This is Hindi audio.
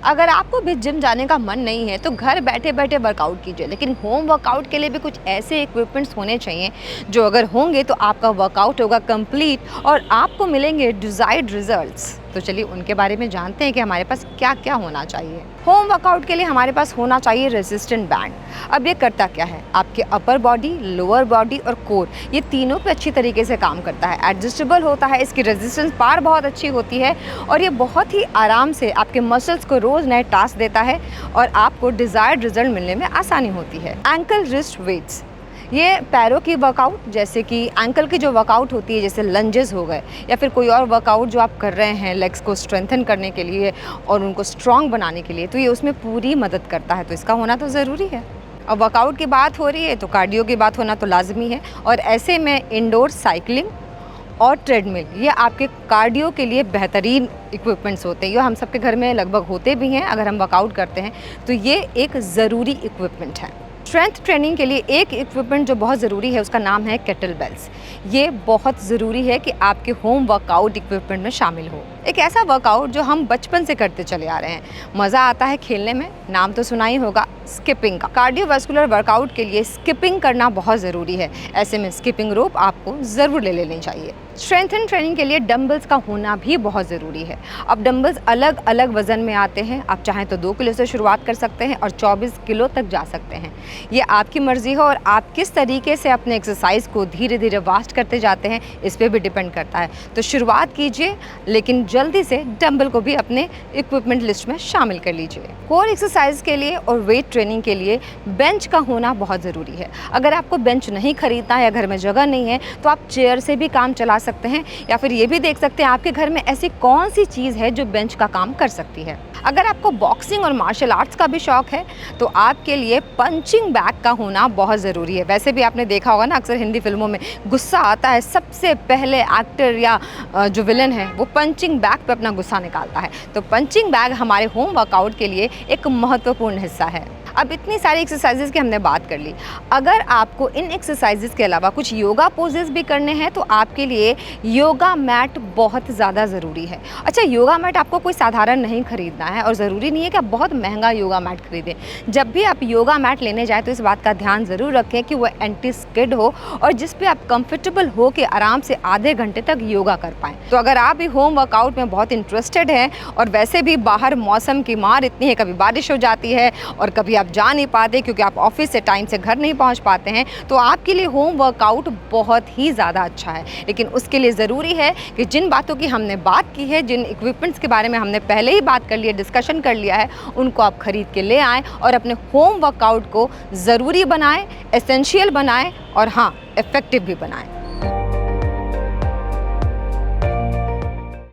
अगर आपको भी जिम जाने का मन नहीं है तो घर बैठे बैठे वर्कआउट कीजिए, लेकिन होम वर्कआउट के लिए भी कुछ ऐसे इक्विपमेंट्स होने चाहिए जो अगर होंगे तो आपका वर्कआउट होगा कंप्लीट और आपको मिलेंगे डिज़ायर्ड रिजल्ट्स। तो चलिए उनके बारे में जानते हैं कि हमारे पास क्या क्या होना चाहिए। होम वर्कआउट के लिए हमारे पास होना चाहिए रेजिस्टेंट बैंड। अब ये करता क्या है, आपके अपर बॉडी, लोअर बॉडी और कोर, ये तीनों पे अच्छी तरीके से काम करता है। एडजस्टेबल होता है, इसकी रेजिस्टेंस पावर बहुत अच्छी होती है और ये बहुत ही आराम से आपके मसल्स को रोज़ नए टास्क देता है और आपको डिज़ायर्ड रिजल्ट मिलने में आसानी होती है। एंकल रिस्ट वेट्स, ये पैरों की वर्कआउट, जैसे कि एंकल की जो वर्कआउट होती है, जैसे लंजेस हो गए या फिर कोई और वर्कआउट जो आप कर रहे हैं लेग्स को स्ट्रेंथन करने के लिए और उनको स्ट्रॉन्ग बनाने के लिए, तो ये उसमें पूरी मदद करता है, तो इसका होना तो ज़रूरी है। और वर्कआउट की बात हो रही है तो कार्डियो की बात होना तो लाजमी है, और ऐसे में इंडोर साइकिलिंग और ट्रेडमिल, ये आपके कार्डियो के लिए बेहतरीन इक्विपमेंट्स होते हैं। ये हम सबके घर में लगभग होते भी हैं अगर हम वर्कआउट करते हैं, तो ये एक ज़रूरी इक्विपमेंट है। स्ट्रेंथ ट्रेनिंग के लिए एक इक्विपमेंट जो बहुत ज़रूरी है उसका नाम है केटल बेल्स। ये बहुत ज़रूरी है कि आपके होम वर्कआउट इक्विपमेंट में शामिल हो। एक ऐसा वर्कआउट जो हम बचपन से करते चले आ रहे हैं, मज़ा आता है खेलने में, नाम तो सुना ही होगा, स्किपिंग का। कार्डियोवैस्कुलर वर्कआउट के लिए स्किपिंग करना बहुत ज़रूरी है, ऐसे में स्किपिंग रोप आपको ज़रूर ले लेनी चाहिए। स्ट्रेंथन ट्रेनिंग के लिए डंबल्स का होना भी बहुत ज़रूरी है। अब डंबल्स अलग अलग वज़न में आते हैं, आप चाहें तो 2 किलो से शुरुआत कर सकते हैं और 24 किलो तक जा सकते हैं। ये आपकी मर्ज़ी है और आप किस तरीके से अपने एक्सरसाइज को धीरे धीरे वास्ट करते जाते हैं इस पर भी डिपेंड करता है। तो शुरुआत कीजिए, लेकिन जल्दी से डंबल को भी अपने इक्विपमेंट लिस्ट में शामिल कर लीजिए। कोर एक्सरसाइज के लिए और वेट ट्रेनिंग के लिए बेंच का होना बहुत ज़रूरी है। अगर आपको बेंच नहीं खरीदना या घर में जगह नहीं है तो आप चेयर से भी काम चला सकते हैं, या फिर ये भी देख सकते हैं आपके घर में ऐसी कौन सी चीज़ है जो बेंच का काम कर सकती है। अगर आपको बॉक्सिंग और मार्शल आर्ट्स का भी शौक है तो आपके लिए पंचिंग बैग का होना बहुत ज़रूरी है। वैसे भी आपने देखा होगा ना, अक्सर हिंदी फिल्मों में गुस्सा आता है, सबसे पहले एक्टर या जो विलन है वो पंचिंग बैग पे अपना गुस्सा निकालता है। तो पंचिंग बैग हमारे होम वर्कआउट के लिए एक महत्वपूर्ण हिस्सा है। अब इतनी सारी एक्सरसाइजेज की हमने बात कर ली, अगर आपको इन एक्सरसाइजेज के अलावा कुछ योगा पोजेस भी करने हैं तो आपके लिए योगा मैट बहुत ज़्यादा ज़रूरी है। अच्छा, योगा मैट आपको कोई साधारण नहीं खरीदना है और ज़रूरी नहीं है कि आप बहुत महंगा योगा मैट खरीदें। जब भी आप योगा मैट लेने जाएँ तो इस बात का ध्यान ज़रूर रखें कि वो एंटी स्किड हो और जिस पे आप कंफर्टेबल हो के आराम से आधे घंटे तक योगा कर पाएँ। तो अगर आप भी होम वर्कआउट में बहुत इंटरेस्टेड हैं और वैसे भी बाहर मौसम की मार इतनी है, कभी बारिश हो जाती है और कभी आप जा नहीं पाते क्योंकि आप ऑफिस से टाइम से घर नहीं पहुंच पाते हैं, तो आपके लिए होम वर्कआउट बहुत ही ज़्यादा अच्छा है। लेकिन उसके लिए ज़रूरी है कि जिन बातों की हमने बात की है, जिन इक्विपमेंट्स के बारे में हमने पहले ही बात कर ली है, डिस्कशन कर लिया है, उनको आप खरीद के ले आएँ और अपने होम वर्कआउट को ज़रूरी बनाएं, एसेंशियल बनाएं और हाँ, इफ़ेक्टिव भी बनाएं।